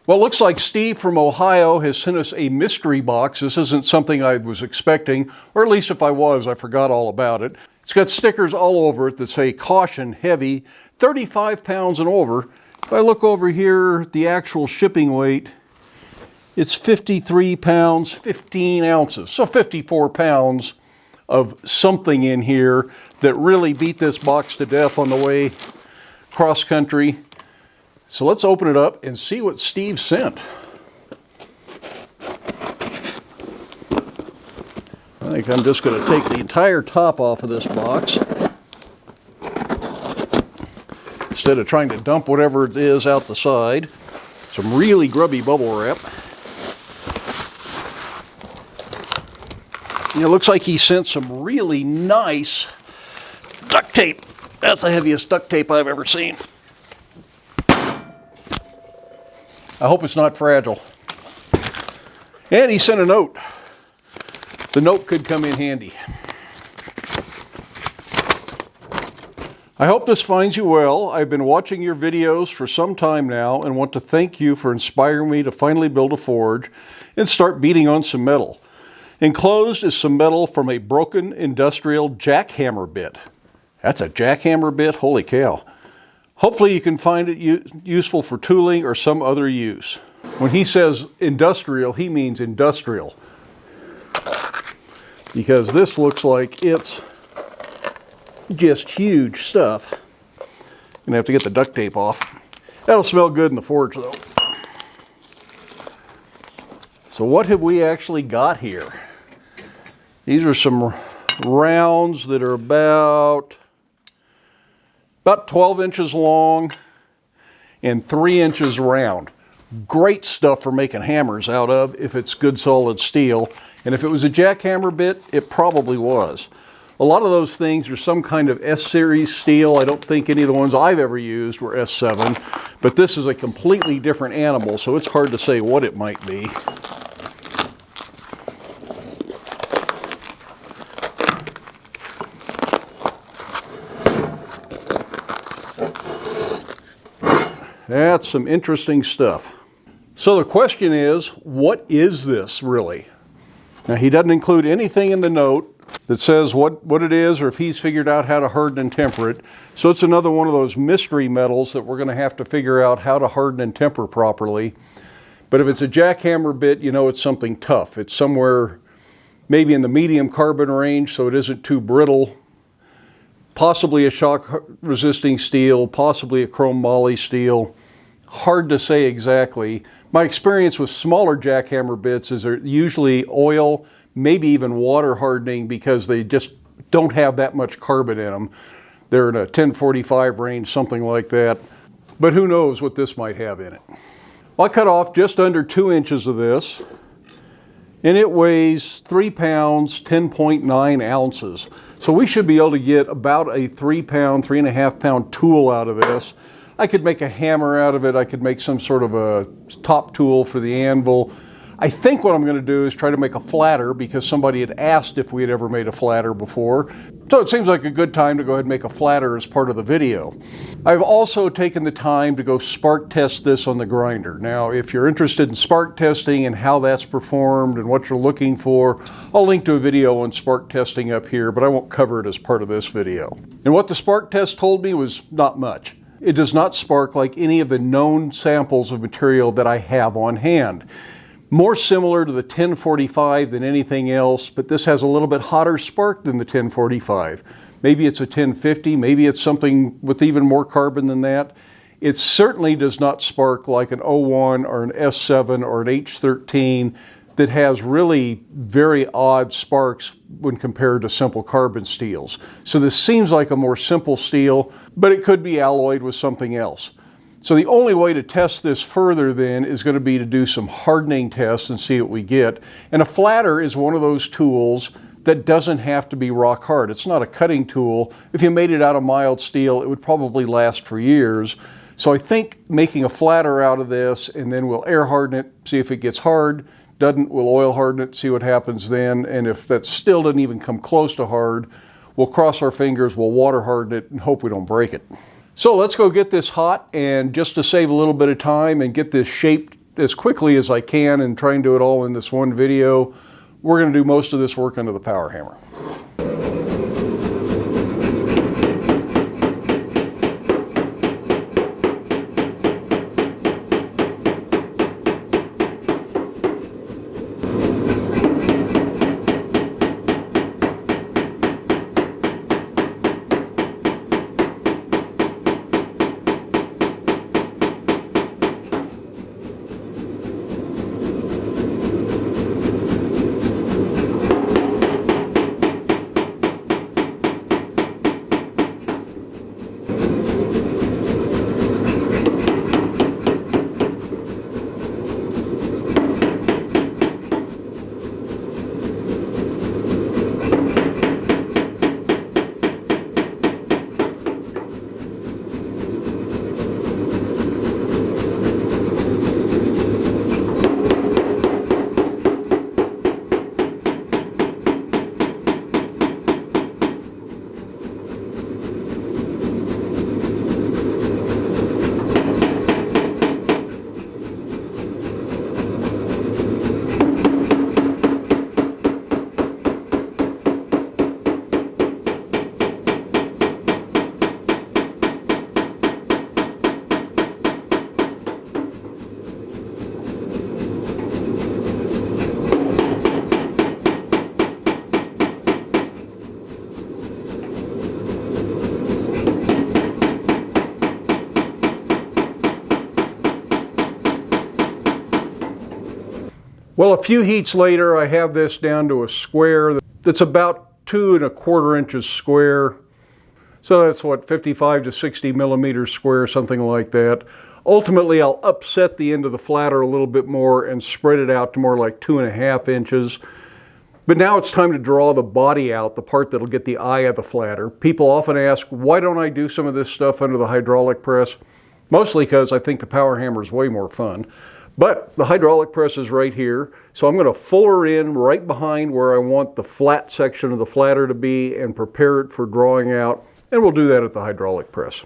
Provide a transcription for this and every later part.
Well, it looks like Steve from Ohio has sent us a mystery box. This isn't something I was expecting, or at least if I was, I forgot all about it. It's got stickers all over it that say caution, heavy, 35 pounds and over. If I look over here, the actual shipping weight, it's 53 pounds, 15 ounces. So 54 pounds of something in here that really beat this box to death on the way cross country. So let's open it up and see what Steve sent. I think I'm just going to take the entire top off of this box instead of trying to dump whatever it is out the side. Some really grubby bubble wrap. And it looks like he sent some really nice duct tape. That's the heaviest duct tape I've ever seen. I hope it's not fragile. And he sent a note. The note could come in handy. I hope this finds you well. I've been watching your videos for some time now and want to thank you for inspiring me to finally build a forge and start beating on some metal. Enclosed is some metal from a broken industrial jackhammer bit. That's a jackhammer bit? Holy cow. Hopefully you can find it useful for tooling or some other use. When he says industrial, he means industrial. Because this looks like it's just huge stuff. I'm gonna have to get the duct tape off. That'll smell good in the forge though. So what have we actually got here? These are some rounds that are about 12 inches long and 3 inches round. Great stuff for making hammers out of if it's good solid steel. And if it was a jackhammer bit, it probably was. A lot of those things are some kind of S-series steel. I don't think any of the ones I've ever used were S7, but this is a completely different animal, so it's hard to say what it might be. That's some interesting stuff. So the question is, what is this really? Now he doesn't include anything in the note that says what it is or if he's figured out how to harden and temper it. So it's another one of those mystery metals that we're going to have to figure out how to harden and temper properly. But if it's a jackhammer bit, you know it's something tough. It's somewhere maybe in the medium carbon range so it isn't too brittle. Possibly a shock resisting steel, possibly a chrome moly steel. Hard to say exactly. My experience with smaller jackhammer bits is they're usually oil, maybe even water hardening because they just don't have that much carbon in them. They're in a 1045 range, something like that. But who knows what this might have in it. Well, I cut off just under 2 inches of this, and it weighs 3 pounds, 10.9 ounces. So we should be able to get about a 3 pound, 3.5 pound tool out of this. I could make a hammer out of it. I could make some sort of a top tool for the anvil. I think what I'm going to do is try to make a flatter because somebody had asked if we had ever made a flatter before. So it seems like a good time to go ahead and make a flatter as part of the video. I've also taken the time to go spark test this on the grinder. Now, if you're interested in spark testing and how that's performed and what you're looking for, I'll link to a video on spark testing up here, but I won't cover it as part of this video. And what the spark test told me was not much. It does not spark like any of the known samples of material that I have on hand. More similar to the 1045 than anything else, but this has a little bit hotter spark than the 1045. Maybe it's a 1050, maybe it's something with even more carbon than that. It certainly does not spark like an 01 or an S7 or an H13 that has really very odd sparks when compared to simple carbon steels. So this seems like a more simple steel, but it could be alloyed with something else. So the only way to test this further then is going to be to do some hardening tests and see what we get. And a flatter is one of those tools that doesn't have to be rock hard. It's not a cutting tool. If you made it out of mild steel, it would probably last for years. So I think making a flatter out of this, and then we'll air harden it, see if it gets hard. Doesn't, we'll oil harden it, see what happens then. And if that still doesn't even come close to hard, we'll cross our fingers, we'll water harden it and hope we don't break it. So let's go get this hot, and just to save a little bit of time and get this shaped as quickly as I can and try and do it all in this one video. We're going to do most of this work under the power hammer. Well, a few heats later, I have this down to a square that's about 2 1/4 inches square. So that's what, 55 to 60 millimeters square, something like that. Ultimately, I'll upset the end of the flatter a little bit more and spread it out to more like 2 1/2 inches. But now it's time to draw the body out, the part that'll get the eye of the flatter. People often ask, why don't I do some of this stuff under the hydraulic press? Mostly because I think the power hammer is way more fun. But the hydraulic press is right here, so I'm going to fuller in right behind where I want the flat section of the flatter to be and prepare it for drawing out, and we'll do that at the hydraulic press.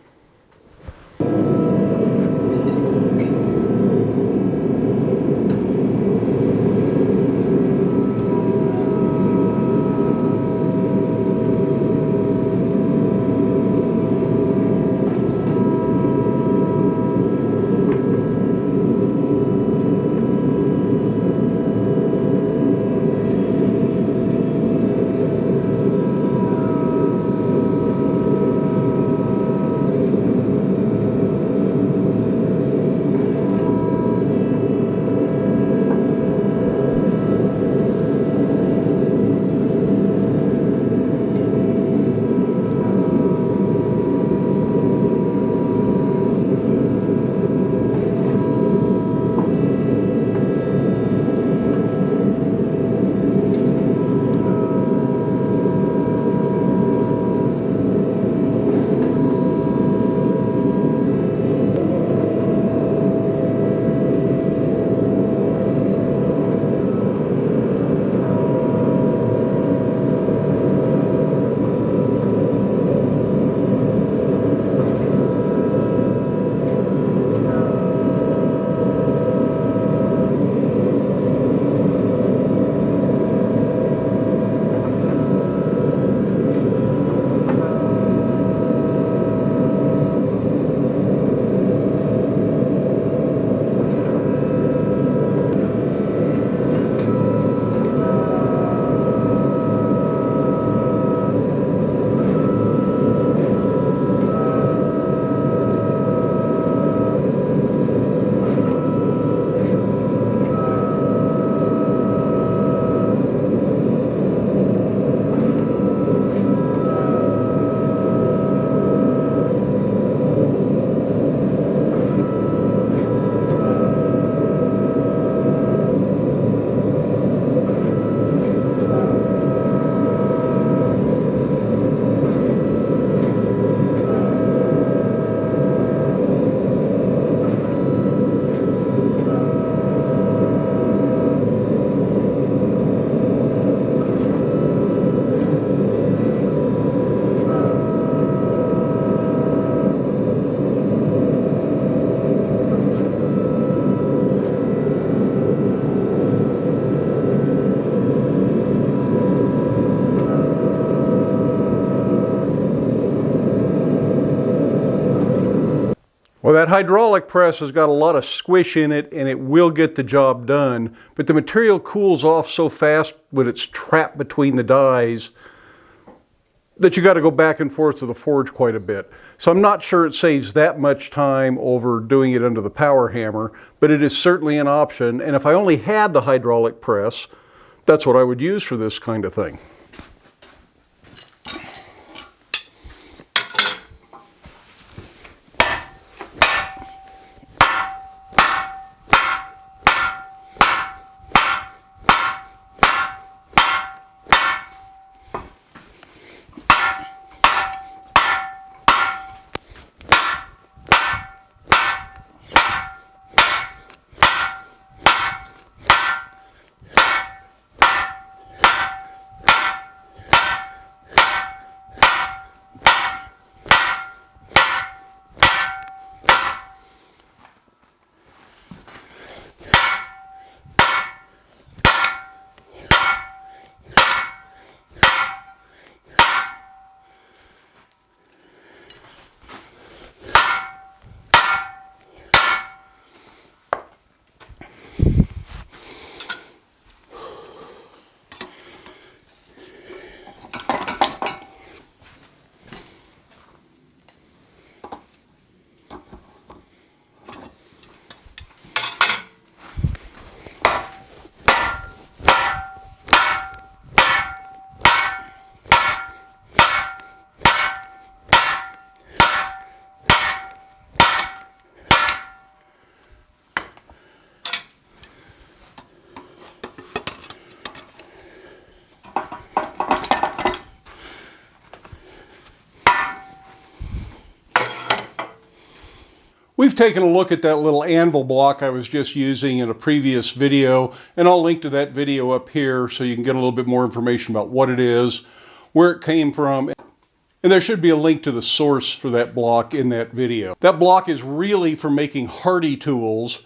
That hydraulic press has got a lot of squish in it and it will get the job done, but the material cools off so fast when it's trapped between the dies that you got to go back and forth to the forge quite a bit. So I'm not sure it saves that much time over doing it under the power hammer, but it is certainly an option. And if I only had the hydraulic press, that's what I would use for this kind of thing. We've taken a look at that little anvil block I was just using in a previous video, and I'll link to that video up here so you can get a little bit more information about what it is, where it came from, and there should be a link to the source for that block in that video. That block is really for making hardy tools,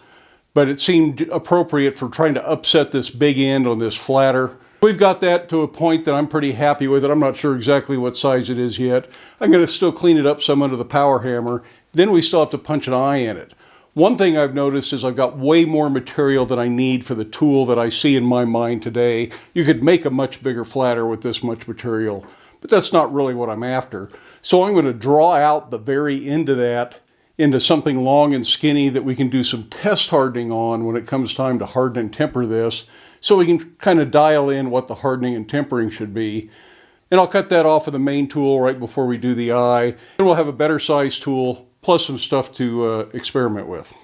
but it seemed appropriate for trying to upset this big end on this flatter. We've got that to a point that I'm pretty happy with it. I'm not sure exactly what size it is yet. I'm going to still clean it up some under the power hammer. Then we still have to punch an eye in it. One thing I've noticed is I've got way more material than I need for the tool that I see in my mind today. You could make a much bigger flatter with this much material, but that's not really what I'm after. So I'm going to draw out the very end of that into something long and skinny that we can do some test hardening on when it comes time to harden and temper this, so we can kind of dial in what the hardening and tempering should be. And I'll cut that off of the main tool right before we do the eye. And we'll have a better size tool, plus some stuff to experiment with.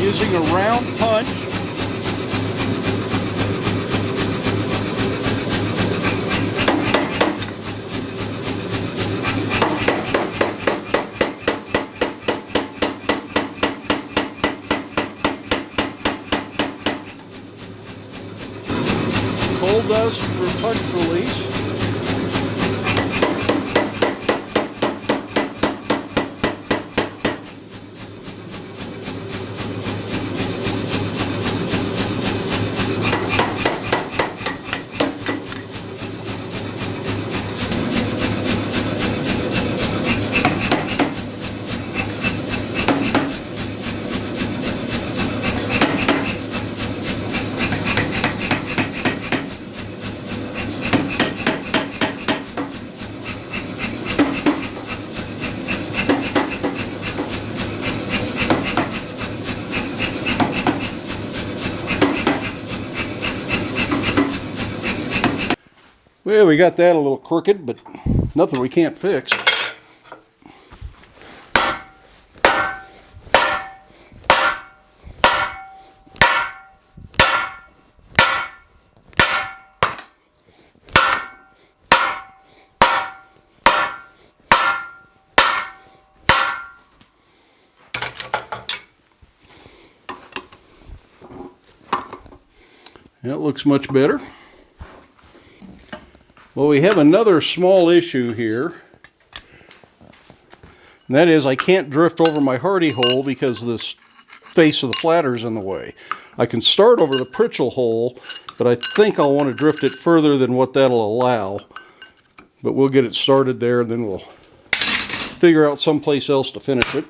Using a round punch. Coal dust for punch release. Well, we got that a little crooked, but nothing we can't fix. That looks much better. Well, we have another small issue here. And that is I can't drift over my hardy hole because the face of the flatter's in the way. I can start over the Pritchell hole, but I think I'll want to drift it further than what that'll allow. But we'll get it started there, and then we'll figure out someplace else to finish it.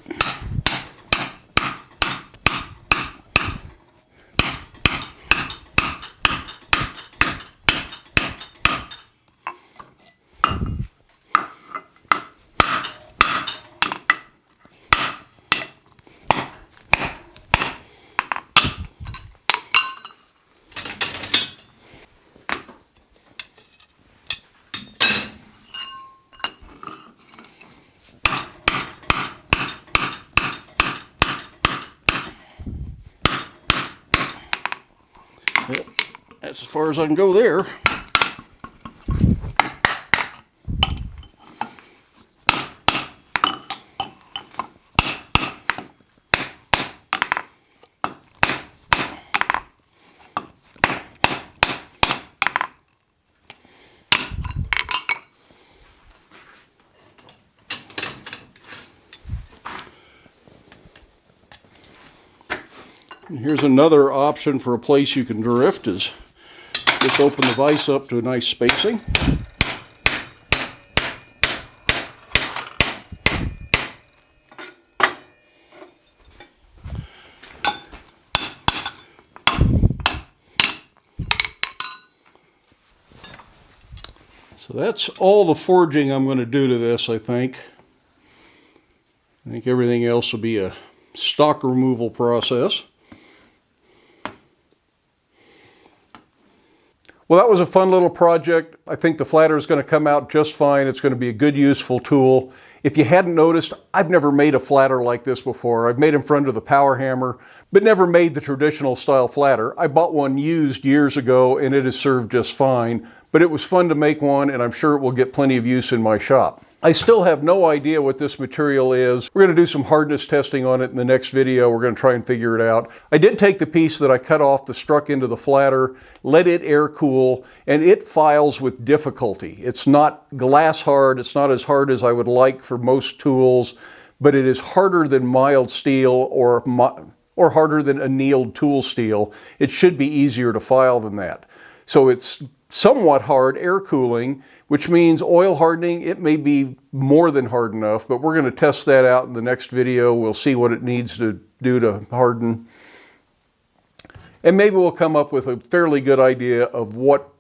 Yep, that's as far as I can go there. And here's another option for a place you can drift is just open the vise up to a nice spacing. So that's all the forging I'm going to do to this, I think. I think everything else will be a stock removal process. Well, that was a fun little project. I think the flatter is going to come out just fine. It's going to be a good, useful tool. If you hadn't noticed, I've never made a flatter like this before. I've made them for under the power hammer, but never made the traditional style flatter. I bought one used years ago, and it has served just fine. But it was fun to make one, and I'm sure it will get plenty of use in my shop. I still have no idea what this material is. We're going to do some hardness testing on it in the next video. We're going to try and figure it out. I did take the piece that I cut off the struck into the flatter, let it air cool, and it files with difficulty. It's not glass hard. It's not as hard as I would like for most tools, but it is harder than mild steel or harder than annealed tool steel. It should be easier to file than that. So it's somewhat hard air cooling, which means oil hardening, it may be more than hard enough, but we're going to test that out in the next video. We'll see what it needs to do to harden. And maybe we'll come up with a fairly good idea of what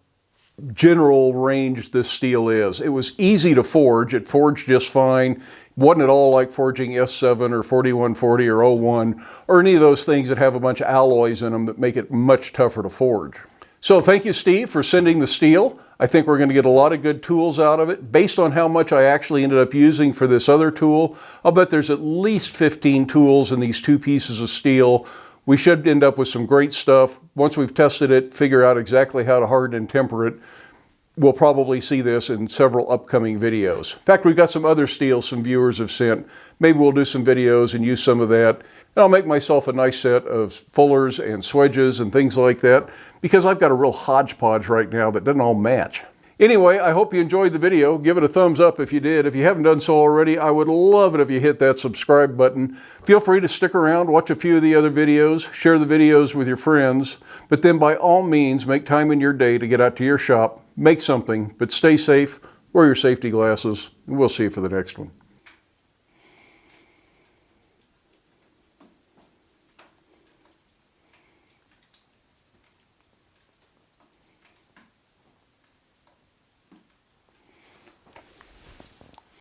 general range this steel is. It was easy to forge. It forged just fine. Wasn't at all like forging S7 or 4140 or 01 or any of those things that have a bunch of alloys in them that make it much tougher to forge. So thank you, Steve, for sending the steel. I think we're going to get a lot of good tools out of it. Based on how much I actually ended up using for this other tool, I'll bet there's at least 15 tools in these two pieces of steel. We should end up with some great stuff. Once we've tested it, figure out exactly how to harden and temper it, we'll probably see this in several upcoming videos. In fact, we've got some other steel some viewers have sent. Maybe we'll do some videos and use some of that. And I'll make myself a nice set of fullers and swedges and things like that, because I've got a real hodgepodge right now that doesn't all match. Anyway, I hope you enjoyed the video. Give it a thumbs up if you did. If you haven't done so already, I would love it if you hit that subscribe button. Feel free to stick around, watch a few of the other videos, share the videos with your friends, but then by all means, make time in your day to get out to your shop, make something, but stay safe, wear your safety glasses, and we'll see you for the next one.